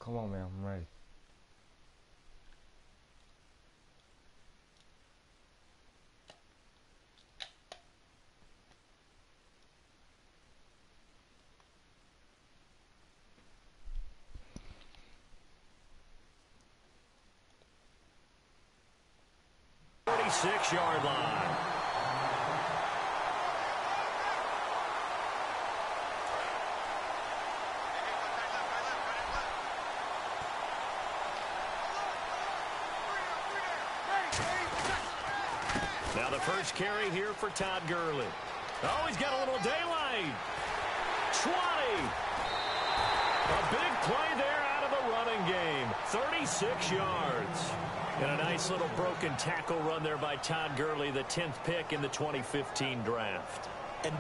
Come on, man. I'm ready. Yard line. Now the first carry here for Todd Gurley. Oh, he's got a little daylight. 20. A big play there out of the running game. 36 yards. And a nice little broken tackle run there by Todd Gurley, the 10th pick in the 2015 draft. And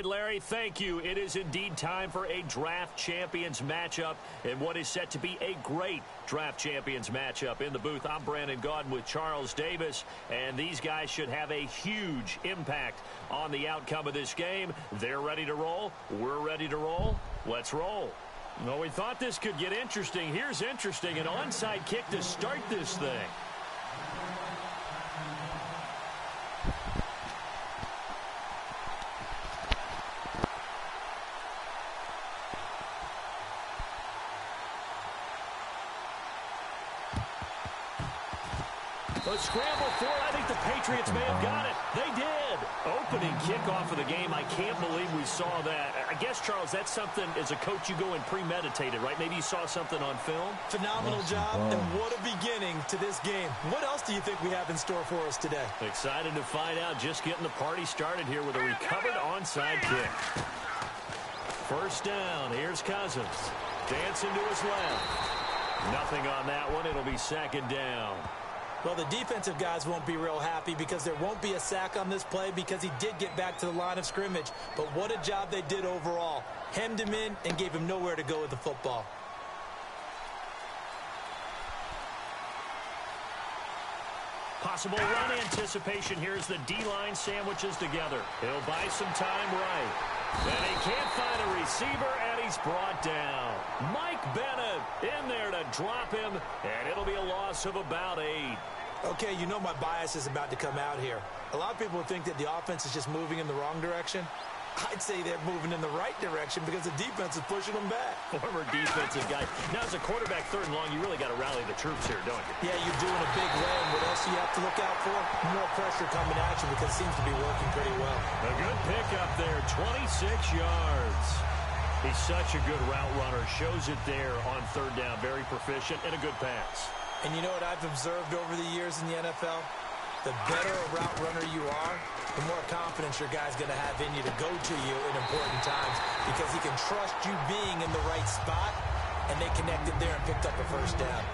Larry, thank you. It is indeed time for a draft champions matchup and what is set to be a great draft champions matchup. In the booth, I'm Brandon Gaudin with Charles Davis, and these guys should have a huge impact on the outcome of this game. They're ready to roll. We're ready to roll. Let's roll. Well, we thought this could get interesting. Here's interesting. An onside kick to start this thing. A scramble for it. I think the Patriots may have got it. They did. Opening kickoff of the game. I can't believe we saw that. I guess, Charles, that's something as a coach you go and premeditated, right? Maybe you saw something on film. Phenomenal job, and what a beginning to this game. What else do you think we have in store for us today? Excited to find out. Just getting the party started here with a recovered onside kick. First down. Here's Cousins. Dancing to his left. Nothing on that one. It'll be second down. Well, the defensive guys won't be real happy because there won't be a sack on this play because he did get back to the line of scrimmage. But what a job they did overall. Hemmed him in and gave him nowhere to go with the football. Possible run anticipation here as the D-line sandwiches together. He'll buy some time right. And he can't find a receiver, and he's brought down. Mike Bennett in there to drop him, and it'll be a loss of about 8. Okay, you know my bias is about to come out here. A lot of people think that the offense is just moving in the wrong direction. I'd say they're moving in the right direction because the defense is pushing them back. Former defensive guy. Now, as a quarterback, third and long, you really got to rally the troops here, don't you? Yeah, you're doing a big way. And what else do you have to look out for? More pressure coming at you because it seems to be working pretty well. A good pickup there, 26 yards. He's such a good route runner. Shows it there on third down. Very proficient and a good pass. And you know what I've observed over the years in the NFL? The better a route runner you are, the more confidence your guy's going to have in you to go to you in important times because he can trust you being in the right spot, and they connected there and picked up a first down.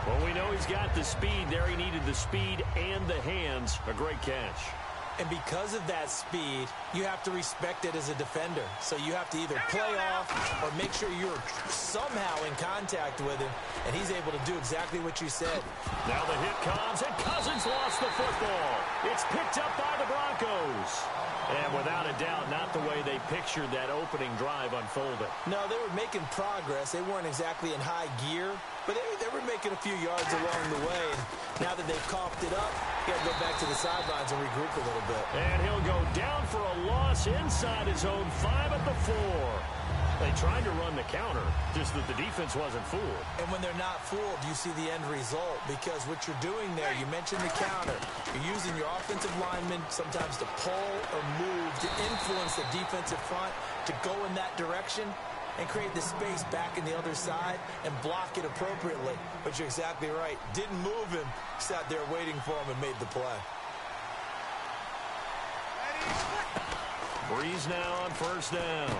Well, we know he's got the speed there. He needed the speed and the hands. A great catch. And because of that speed, you have to respect it as a defender. So you have to either play off or make sure you're somehow in contact with him, and he's able to do exactly what you said. Now the hit comes, and Cousins lost the football. It's picked up by the Broncos. And without a doubt, not the way they pictured that opening drive unfolded. No, they were making progress. They weren't exactly in high gear, but they were making a few yards along the way. And now that they've coughed it up, you got to go back to the sidelines and regroup a little bit. And he'll go down for a loss inside his own 5 at the 4. They tried to run the counter, just that the defense wasn't fooled. And when they're not fooled, you see the end result, because what you're doing there, you mentioned the counter. You're using your offensive linemen sometimes to pull or move, to influence the defensive front, to go in that direction and create the space back in the other side and block it appropriately. But you're exactly right. Didn't move him, sat there waiting for him and made the play. Breeze now on first down.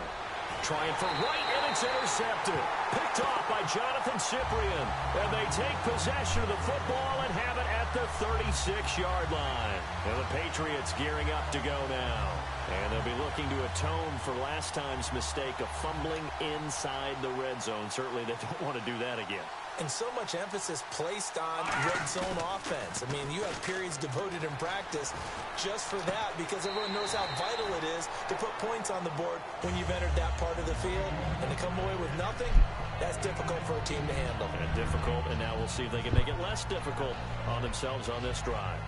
Trying for right, and it's intercepted. Picked off by Jonathan Cyprien. And they take possession of the football and have it at the 36-yard line. And the Patriots gearing up to go now. And they'll be looking to atone for last time's mistake of fumbling inside the red zone. Certainly they don't want to do that again. And so much emphasis placed on red zone offense. I mean, you have periods devoted in practice just for that, because everyone knows how vital it is to put points on the board when you've entered that part of the field. And to come away with nothing, that's difficult for a team to handle. And difficult, and now we'll see if they can make it less difficult on themselves on this drive.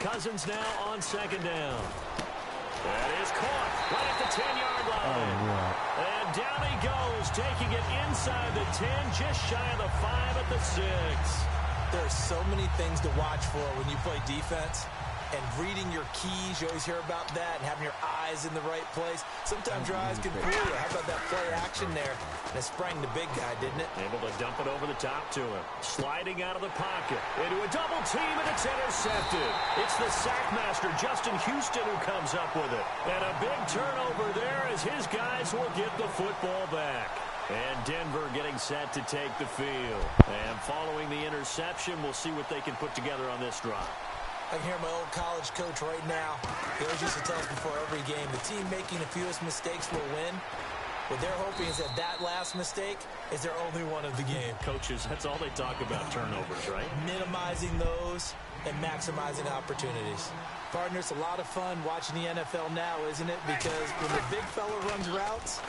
Cousins now on second down. That is caught right at the 10-yard line. And down he goes, taking it inside the 10, just shy of the 5 at the 6. There's so many things to watch for when you play defense. And reading your keys, you always hear about that, and having your eyes in the right place. Sometimes your eyes can fool you. How about that play action there? And it sprang the big guy, didn't it? Able to dump it over the top to him. Sliding out of the pocket. Into a double team, and it's intercepted. It's the sackmaster, Justin Houston, who comes up with it. And a big turnover there as his guys will get the football back. And Denver getting set to take the field. And following the interception, we'll see what they can put together on this drive. I can hear my old college coach right now. He always used to tell us before every game, the team making the fewest mistakes will win. What they're hoping is that that last mistake is their only one of the game. Coaches, that's all they talk about, turnovers, right? Minimizing those and maximizing opportunities. Partner, it's a lot of fun watching the NFL now, isn't it? Because when the big fella runs routes,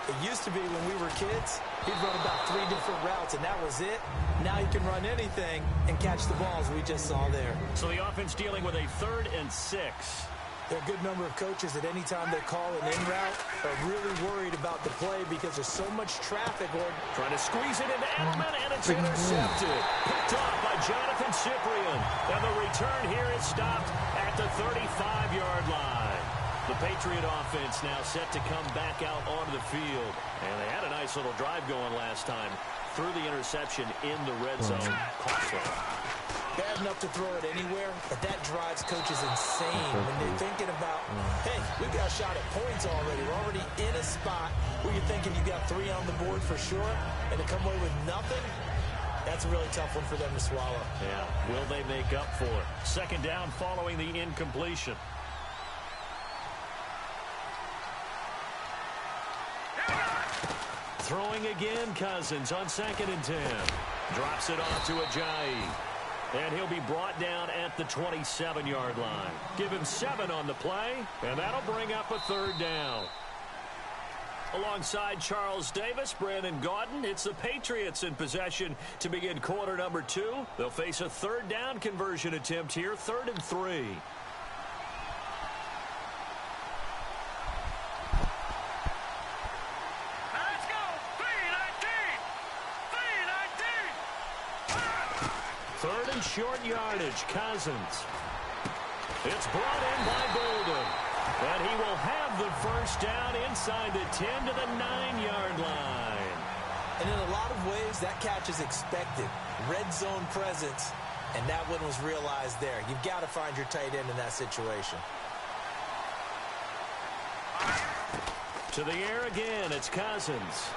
it used to be when we were kids, he'd run about 3 different routes, and that was it. Now he can run anything and catch the balls we just saw there. So the offense dealing with a 3rd and 6. There are a good number of coaches that any time they call an in route are really worried about the play because there's so much traffic. Or trying to squeeze it into Edelman, and it's intercepted. Picked off by Jonathan Cyprien. And the return here is stopped at the 35-yard line. The Patriot offense now set to come back out onto the field. And they had a nice little drive going last time through the interception in the red zone. Costly. Bad enough to throw it anywhere, but that drives coaches insane when they're thinking about, hey, we've got a shot at points already. We're already in a spot where you're thinking you got 3 on the board for sure, and to come away with nothing, that's a really tough one for them to swallow. Yeah, will they make up for it? Second down following the incompletion. Throwing again, Cousins on 2nd and 10. Drops it off to Ajayi. And he'll be brought down at the 27-yard line. Give him 7 on the play, and that'll bring up a 3rd down. Alongside Charles Davis, Brandon Gaudin, it's the Patriots in possession to begin quarter number 2. They'll face a 3rd down conversion attempt here, 3rd and 3. Short yardage, Cousins. It's brought in by Golden. And he will have the first down inside the 10 to the 9-yard line. And in a lot of ways, that catch is expected. Red zone presence, and that one was realized there. You've got to find your tight end in that situation. To the air again, it's Cousins.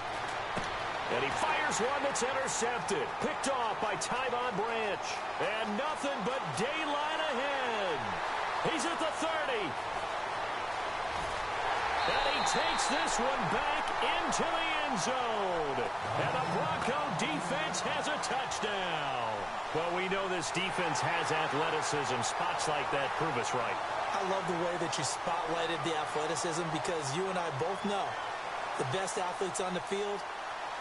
And he fires one that's intercepted. Picked off by Tyvon Branch. And nothing but daylight ahead. He's at the 30. And he takes this one back into the end zone. And the Bronco defense has a touchdown. Well, we know this defense has athleticism. Spots like that prove us right. I love the way that you spotlighted the athleticism because you and I both know the best athletes on the field,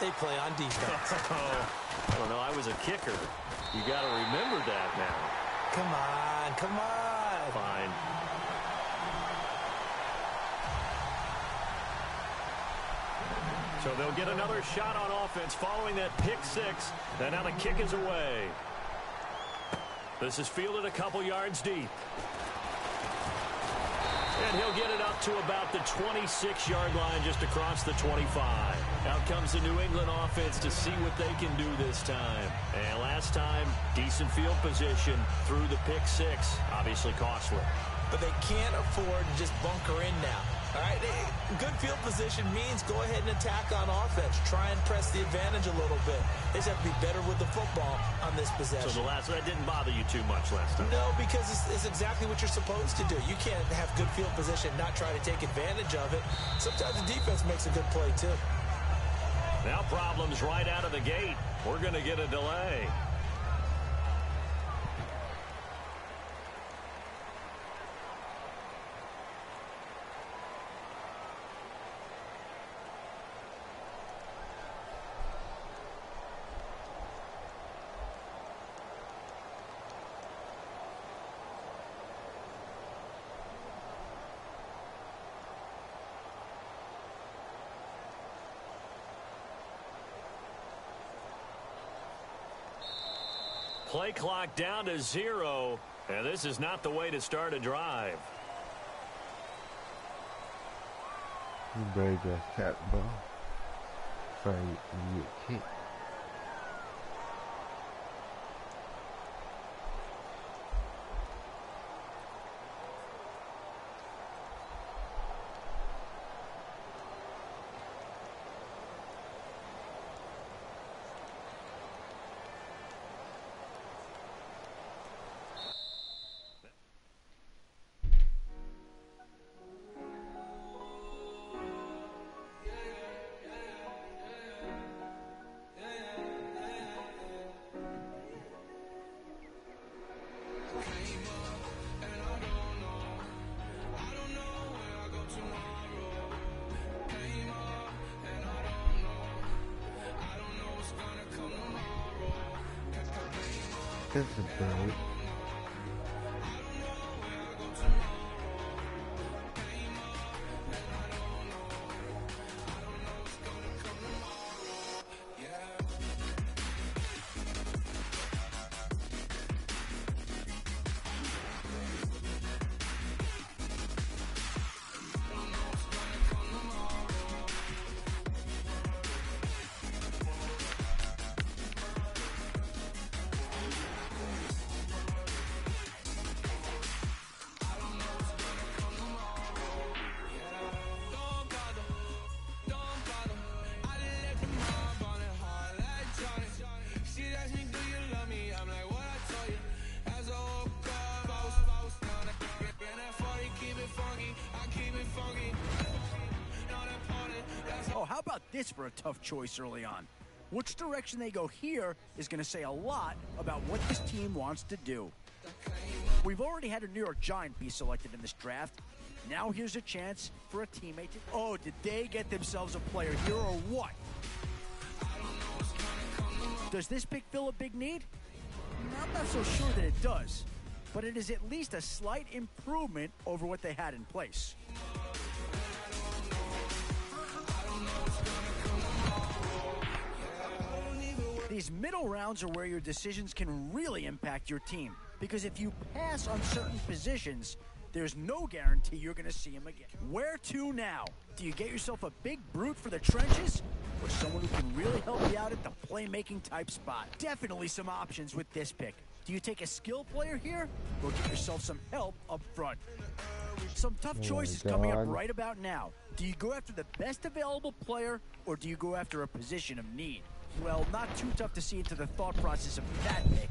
they play on defense. I don't know. I was a kicker. You got to remember that now. Come on, come on. Fine. So they'll get another shot on offense following that pick six. And now the kick is away. This is fielded a couple yards deep. And he'll get it up to about the 26-yard line just across the 25. Out comes the New England offense to see what they can do this time. And last time, decent field position through the pick six. Obviously costly. But they can't afford to just bunker in now. All right, good field position means go ahead and attack on offense. Try and press the advantage a little bit. They just have to be better with the football on this possession. So that didn't bother you too much last time? No, because it's exactly what you're supposed to do. You can't have good field position and not try to take advantage of it. Sometimes the defense makes a good play, too. Now problems right out of the gate. We're going to get a delay. Play clock down to 0, and this is not the way to start a drive. You better just tap the ball before you get kicked. This is great. Oh, how about this for a tough choice early on? Which direction they go here is going to say a lot about what this team wants to do. We've already had a New York Giant be selected in this draft. Now here's a chance for a teammate to... Oh, did they get themselves a player here or what? Does this pick fill a big need? I'm not so sure that it does, but it is at least a slight improvement over what they had in place. These middle rounds are where your decisions can really impact your team, because if you pass on certain positions, there's no guarantee you're going to see him again. Where to now? Do you get yourself a big brute for the trenches, or someone who can really help you out at the playmaking type spot? Definitely some options with this pick. Do you take a skill player here, or get yourself some help up front? Some tough Oh choices my coming up God. right about now. Do you go after the best available player, or do you go after a position of need? Well, not too tough to see into the thought process of that pick.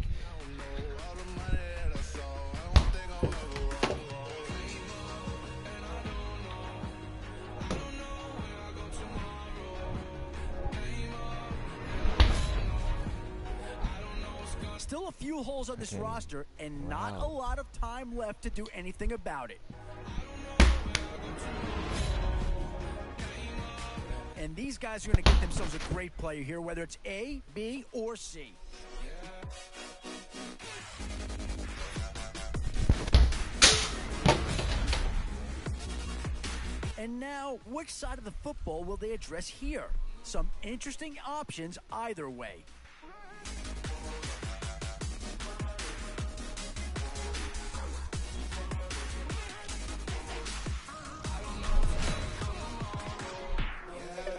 Still a few holes on this roster, and not a lot of time left to do anything about it. And these guys are going to get themselves a great player here, whether it's A, B, or C. And now, which side of the football will they address here? Some interesting options either way.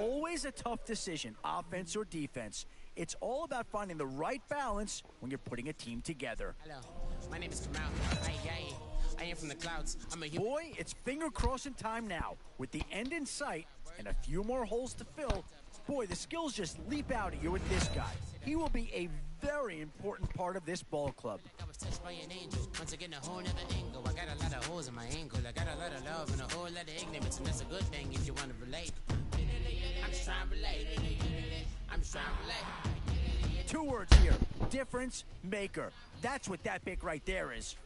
Always a tough decision, offense or defense. It's all about finding the right balance when you're putting a team together. Hello, my name is Kamal. I am from the clouds. Boy, it's finger crossing time now. With the end in sight and a few more holes to fill, boy, the skills just leap out at you with this guy. He will be a very important part of this ball club. I was touched by an angel. Once again, a whole nother angle. I got a lot of holes in my ankle. I got a lot of love and a whole lot of ignorance, and that's a good thing if you want to relate. I'm just trying to relate. I'm just trying to relate. 2 words here: difference maker. That's what that pick right there is.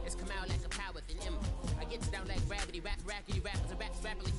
It's come out like a power within him. I get down like gravity, rappers and rappers rapidly